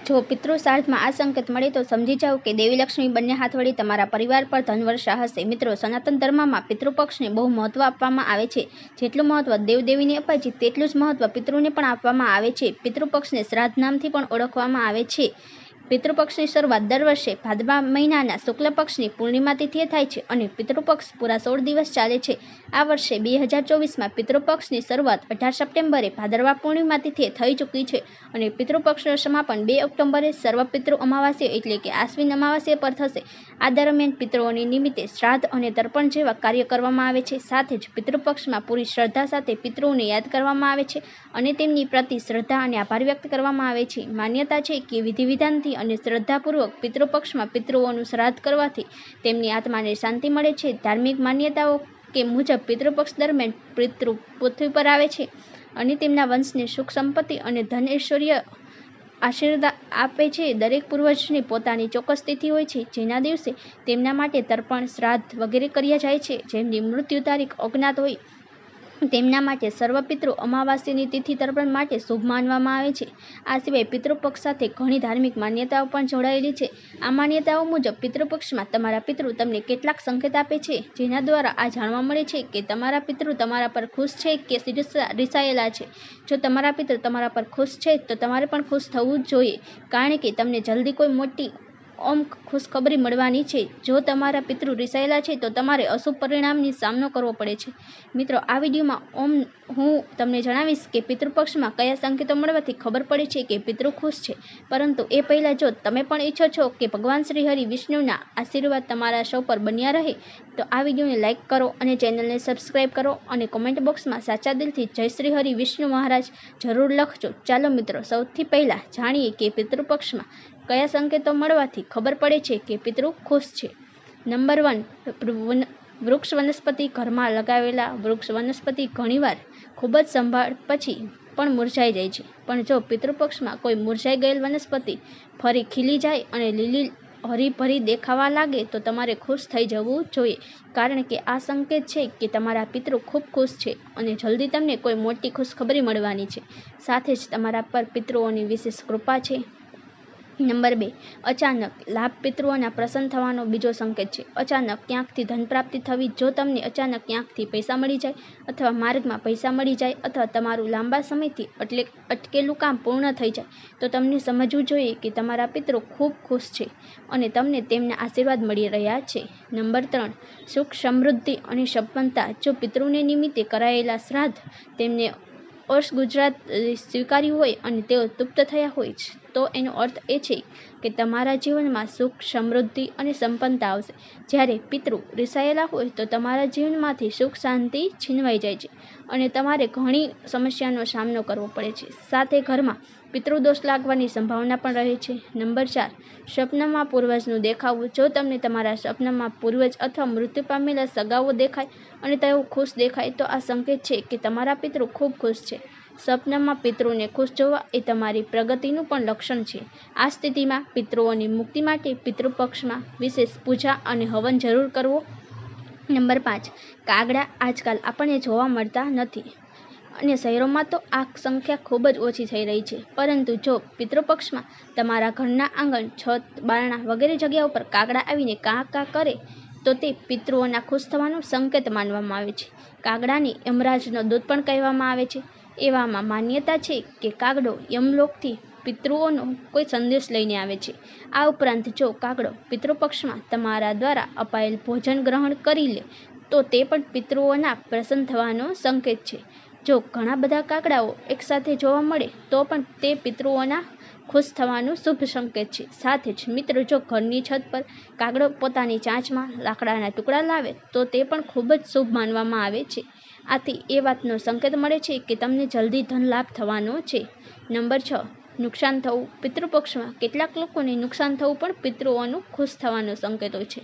જો પિતૃ શ્રાદ્ધમાં આ સંકેત મળે તો સમજી જાઓ કે દેવી લક્ષ્મી બંને હાથ વળી તમારા પરિવાર પર ધનવર્ષા હશે. મિત્રો, સનાતન ધર્મમાં પિતૃપક્ષને બહુ મહત્વ આપવામાં આવે છે. જેટલું મહત્વ દેવદેવીને અપાય છે તેટલું જ મહત્વ પિતૃને પણ આપવામાં આવે છે. પિતૃપક્ષને શ્રાદ્ધ નામથી પણ ઓળખવામાં આવે છે. પિતૃપક્ષની શરૂઆત દર વર્ષે ભાદરવા મહિનાના શુક્લ પક્ષની પૂર્ણિમા તિથિએ થાય છે અને પિતૃપક્ષ પૂરા 16 દિવસ ચાલે છે. આ વર્ષે 2024માં પિતૃપક્ષની શરૂઆત 18 સપ્ટેમ્બરે ભાદરવા પૂર્ણિમા તિથિએ થઈ ચૂકી છે અને પિતૃપક્ષનું સમાપન 2 ઓક્ટોબરે સર્વપિતૃ અમાવાસ્યા એટલે કે આશ્વિન અમાવાસ્યા પર થશે. આ દરમિયાન પિતૃઓની નિમિત્તે શ્રાદ્ધ અને તર્પણ જેવા કાર્ય કરવામાં આવે છે. સાથે જ પિતૃપક્ષમાં પૂરી શ્રદ્ધા સાથે પિતૃઓને યાદ કરવામાં આવે છે અને તેમની પ્રતિ શ્રદ્ધા અને આભાર વ્યક્ત કરવામાં આવે છે. માન્યતા છે કે વિધિ વિધાનથી અને શ્રદ્ધાપૂર્વક પિતૃપક્ષમાં પિતૃઓનું શ્રાદ્ધ કરવાથી તેમની આત્માને શાંતિ મળે છે. ધાર્મિક માન્યતાઓ કે મુજબ પિતૃપક્ષ દરમિયાન પિતૃ પૃથ્વી પર આવે છે અને તેમના વંશને સુખ સંપત્તિ અને ધન ઐશ્વર્ય આશીર્વાદ આપે છે. દરેક પૂર્વજની પોતાની ચોક્કસ તિથિ હોય છે જેના દિવસે તેમના માટે તર્પણ, શ્રાદ્ધ વગેરે કર્યા જાય છે. જેમની મૃત્યુ તારીખ અજ્ઞાત હોય તેમના માટે સર્વપિતૃ અમાવાસ્યાની તિથિ તર્પણ માટે શુભ માનવામાં આવે છે. આ સિવાય પિતૃપક્ષ સાથે ઘણી ધાર્મિક માન્યતાઓ પણ જોડાયેલી છે. આ માન્યતાઓ મુજબ પિતૃપક્ષમાં તમારા પિતૃ તમને કેટલાક સંકેત આપે છે જેના દ્વારા આ જાણવા મળે છે કે તમારા પિતૃ તમારા પર ખુશ છે કે રિસાયેલા છે. જો તમારા પિતૃ તમારા પર ખુશ છે તો તમારે પણ ખુશ થવું જ જોઈએ, કારણ કે તમને જલ્દી કોઈ મોટી ખુશખબરી મળવાની છે. જો તમારા પિતૃ રિસાયેલા છે તો તમારે અશુભ પરિણામની સામનો કરવો પડે છે. મિત્રો, આ વિડીયોમાં હું તમને જણાવીશ કે પિતૃપક્ષમાં કયા સંકેતો મળવાથી ખબર પડે છે કે પિતૃ ખુશ છે. પરંતુ એ પહેલાં જો તમે પણ ઈચ્છો છો કે ભગવાન શ્રી હરિ વિષ્ણુના આશીર્વાદ તમારા સૌ પર બન્યા રહે તો આ વિડીયોને લાઇક કરો અને ચેનલને સબસ્ક્રાઇબ કરો અને કોમેન્ટ બોક્સમાં સાચા દિલથી જય શ્રી હરિ વિષ્ણુ મહારાજ જરૂર લખજો. ચાલો મિત્રો, સૌથી પહેલાં જાણીએ કે પિતૃપક્ષમાં કયા સંકેતો મળવાથી ખબર પડે છે કે પિતૃ ખુશ છે. નંબર 1, વૃક્ષ વનસ્પતિ. ઘરમાં લગાવેલા વૃક્ષ વનસ્પતિ ઘણીવાર ખૂબ જ સંભાળ પછી પણ મુરઝાઈ જાય છે. પણ જો પિતૃપક્ષમાં કોઈ મુરઝાઈ ગયેલ વનસ્પતિ ફરી ખીલી જાય અને લીલી હરીભરી દેખાવા લાગે તો તમારે ખુશ થઈ જવું જોઈએ, કારણ કે આ સંકેત છે કે તમારા પિતૃ ખૂબ ખુશ છે અને જલ્દી તમને કોઈ મોટી ખુશખબરી મળવાની છે. સાથે જ તમારા પર પિતૃઓની વિશેષ કૃપા છે. નંબર 2, અચાનક લાભ. પિતૃઓના પ્રસન્ન થવાનો બીજો સંકેત છે. અચાનક ક્યાંકથી ધન પ્રાપ્તિ થવી. જો તમને અચાનક ક્યાંકથી પૈસા મળી જાય અથવા માર્ગમાં પૈસા મળી જાય અથવા તમારું લાંબા સમયથી અટકેલું કામ પૂર્ણ થઈ જાય તો તમને સમજવું જોઈએ કે તમારા પિતૃ ખૂબ ખુશ છે અને તમને તેમના આશીર્વાદ મળી રહ્યા છે. નંબર 3, સુખ, સમૃદ્ધિ અને સંપન્નતા. જો પિતૃને નિમિત્તે કરાયેલા શ્રાદ્ધ તેમને ગુજરાત સ્વીકાર્યું હોય અને તેઓ તૃપ્ત થયા હોય તો એનો અર્થ એ છે કે તમારા જીવનમાં સુખ, સમૃદ્ધિ અને સંપન્નતા આવશે. જ્યારે પિતૃ રિસાયેલા હોય તો તમારા જીવનમાંથી સુખ શાંતિ છીનવાઈ જાય છે અને તમારે ઘણી સમસ્યાનો સામનો કરવો પડે છે. સાથે ઘરમાં પિતૃદોષ લાગવાની સંભાવના પણ રહે છે. નંબર 4, સ્વપ્નમાં પૂર્વજનું દેખાવું. જો તમને તમારા સ્વપ્નમાં પૂર્વજ અથવા મૃત્યુ પામેલા સગાઓ દેખાય અને તેઓ ખુશ દેખાય તો આ સંકેત છે કે તમારા પિતૃ ખૂબ ખુશ છે. સ્વપ્નમાં પિતૃને ખુશ જોવા એ તમારી પ્રગતિનું પણ લક્ષણ છે. આ સ્થિતિમાં પિતૃઓની મુક્તિ માટે પિતૃપક્ષમાં વિશેષ પૂજા અને હવન જરૂર કરવો. નંબર 5, કાગડા. આજકાલ આપણને જોવા મળતા નથી અને શહેરોમાં તો આ સંખ્યા ખૂબ જ ઓછી થઈ રહી છે. પરંતુ જો પિતૃપક્ષમાં તમારા ઘરના આંગણ, છત, બારણા વગેરે જગ્યાઓ પર કાગડા આવીને કાં કાં કરે તો તે પિતૃઓના ખુશ થવાનો સંકેત માનવામાં આવે છે. કાગડાને યમરાજનો દૂત પણ કહેવામાં આવે છે. એવામાં માન્યતા છે કે કાગડો યમલોકથી પિતૃઓનો કોઈ સંદેશ લઈને આવે છે. આ ઉપરાંત જો કાગડો પિતૃપક્ષમાં તમારા દ્વારા અપાયેલ ભોજન ગ્રહણ કરી લે તો તે પણ પિતૃઓના પ્રસન્ન થવાનો સંકેત છે. જો ઘણા બધા કાગડાઓ એકસાથે જોવા મળે તો પણ તે પિતૃઓના ખુશ થવાનું શુભ સંકેત છે. સાથે જ મિત્રો, જો ઘરની છત પર કાગડો પોતાની ચાંચમાં લાકડાના ટુકડા લાવે તો તે પણ ખૂબ જ શુભ માનવામાં આવે છે. આથી એ વાતનો સંકેત મળે છે કે તમને જલ્દી ધન લાભ થવાનો છે. નંબર 6, નુકસાન થવું. પિતૃપક્ષમાં કેટલાક લોકોને નુકસાન થવું પણ પિતૃઓનું ખુશ થવાનો સંકેત હોય છે.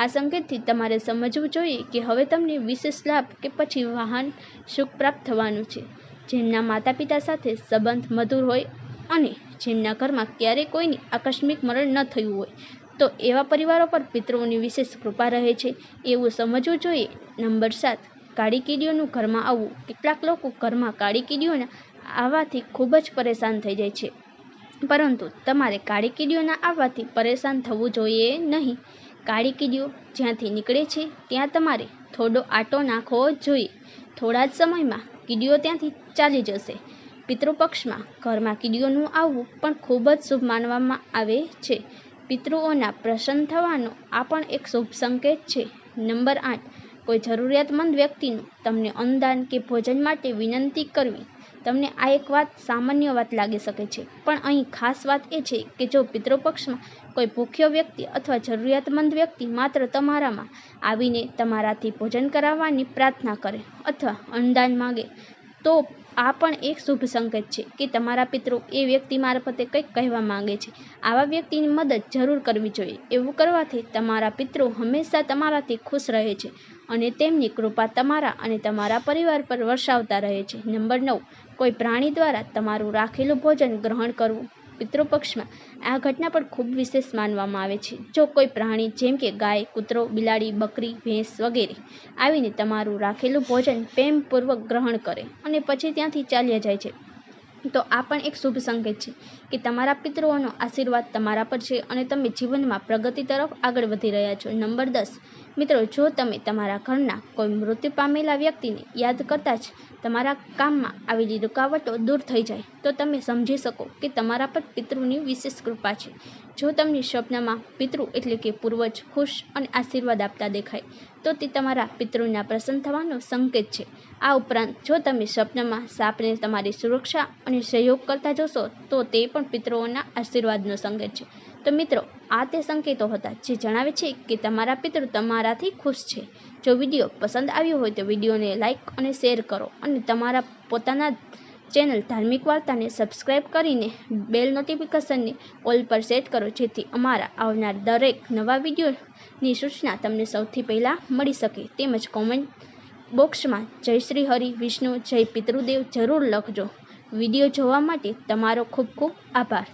આ સંકેતથી તમારે સમજવું જોઈએ કે હવે તમને વિશેષ લાભ કે પછી વાહન સુખ પ્રાપ્ત થવાનું છે. જેમના માતા પિતા સાથે સંબંધ મધુર હોય અને જેમના ઘરમાં ક્યારેય કોઈની આકસ્મિક મરણ ન થયું હોય તો એવા પરિવારો પર પિતૃઓની વિશેષ કૃપા રહે છે એવું સમજવું જોઈએ. નંબર 7, કાળી કીડીઓનું ઘરમાં આવવું. કેટલાક લોકો ઘરમાં કાળી કીડીઓના આવવાથી ખૂબ જ પરેશાન થઈ જાય છે. પરંતુ તમારે કાળી કીડીઓના આવવાથી પરેશાન થવું જોઈએ નહીં. કાળી કીડીઓ જ્યાંથી નીકળે છે ત્યાં તમારે થોડો આટો નાખવો જોઈએ. થોડા જ સમયમાં કીડીઓ ત્યાંથી ચાલી જશે. પિતૃપક્ષમાં ઘરમાં કીડીઓનું આવવું પણ ખૂબ જ શુભ માનવામાં આવે છે. પિતૃઓના પ્રસન્ન થવાનો આ પણ એક શુભ સંકેત છે. નંબર 8, કોઈ જરૂરિયાતમંદ વ્યક્તિનું તમને અન્નદાન કે ભોજન માટે વિનંતી કરવી. તમને આ એક વાત સામાન્ય વાત લાગી શકે છે, પણ અહીં ખાસ વાત એ છે કે જો પિતૃપક્ષમાં કોઈ ભૂખ્યો વ્યક્તિ અથવા જરૂરિયાતમંદ વ્યક્તિ માત્ર તમારામાં આવીને તમારાથી ભોજન કરાવવાની પ્રાર્થના કરે અથવા અન્નદાન માંગે, તો આ પણ એક શુભ સંકેત છે કે તમારા પિતૃ એ વ્યક્તિ મારફતે કંઈક કહેવા માંગે છે. આવા વ્યક્તિની મદદ જરૂર કરવી જોઈએ. એવું કરવાથી તમારા પિતૃ હંમેશા તમારાથી ખુશ રહે છે અને તેમની કૃપા તમારા અને તમારા પરિવાર પર વરસાવતા રહે છે. નંબર 9, કોઈ પ્રાણી દ્વારા તમારું રાખેલું ભોજન ગ્રહણ કરવું. પિતૃપક્ષમાં આ ઘટના પણ ખૂબ વિશેષ માનવામાં આવે છે. જો કોઈ પ્રાણી જેમ કે ગાય, કૂતરો, બિલાડી, બકરી, ભેંસ વગેરે આવીને તમારું રાખેલું ભોજન પ્રેમપૂર્વક ગ્રહણ કરે અને પછી ત્યાંથી ચાલ્યા જાય છે, તો આ પણ એક શુભ સંકેત છે કે તમારા પિતૃઓનો આશીર્વાદ તમારા પર છે અને તમે જીવનમાં પ્રગતિ તરફ આગળ વધી રહ્યા છો. નંબર 10, મિત્રો, જો તમે તમારા ઘરના કોઈ મૃત્યુ પામેલા વ્યક્તિને યાદ કરતા જ તમારા કામમાં આવેલી રૂકાવટો દૂર થઈ જાય, તો તમે સમજી શકો કે તમારા પર પિતૃની વિશેષ કૃપા છે. જો તમને સ્વપ્નમાં પિતૃ એટલે કે પૂર્વજ ખુશ અને આશીર્વાદ આપતા દેખાય, તો તે તમારા પિતૃના પ્રસન્ન થવાનો સંકેત છે. આ ઉપરાંત જો તમે સ્વપ્નમાં સાપને તમારી સુરક્ષા અને સહયોગ કરતા જોશો, તો તે પણ પિતૃઓના આશીર્વાદનો સંકેત છે. તો મિત્રો, આ તે સંકેતો હતા જે જણાવે છે કે તમારા પિતૃ તમારાથી ખુશ છે. જો વિડીયો પસંદ આવ્યો હોય તો વિડીયોને લાઇક અને શેર કરો અને તમારા પોતાના ચેનલ ધાર્મિક વાર્તાને સબસ્ક્રાઇબ કરીને બેલ નોટિફિકેશનને ઓલ પર સેટ કરો, જેથી અમારા આવનાર દરેક નવા વિડીયોની સૂચના તમને સૌથી પહેલાં મળી શકે. તેમજ કોમેન્ટ બોક્સમાં જય શ્રી હરિ વિષ્ણુ, જય પિતૃદેવ જરૂર લખજો. વિડીયો જોવા માટે તમારો ખૂબ ખૂબ આભાર.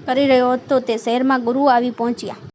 કરી રહ્યો હતો તે શહેરમાં ગુરુઓ આવી પહોંચ્યા.